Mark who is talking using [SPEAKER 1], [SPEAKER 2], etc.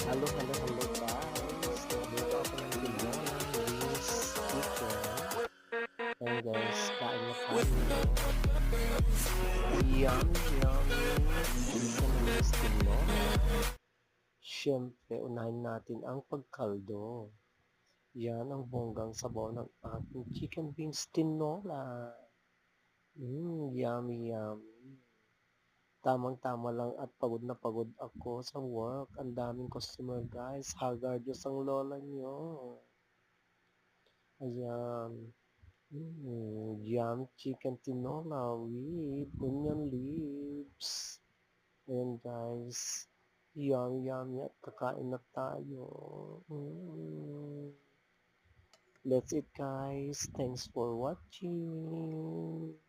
[SPEAKER 1] Hello, hello, hello guys! Nandito ako ng Tinola Wings Chicken. Ayan guys, kain na tayo. Yummy, yummy chicken wings tinola. Siyempre, unahin natin ang pagkaldo. Yan ang bonggang sabaw ng ating chicken wings tinola. Yummy, yummy. Tamang-tama lang at pagod na pagod ako sa work. Ang daming customer guys. Haggard ang lola nyo. Ayan. Yum chicken tinola with onion leaves. Ayan guys. Yum, yum, at kakain na tayo. That's it guys. Thanks for watching.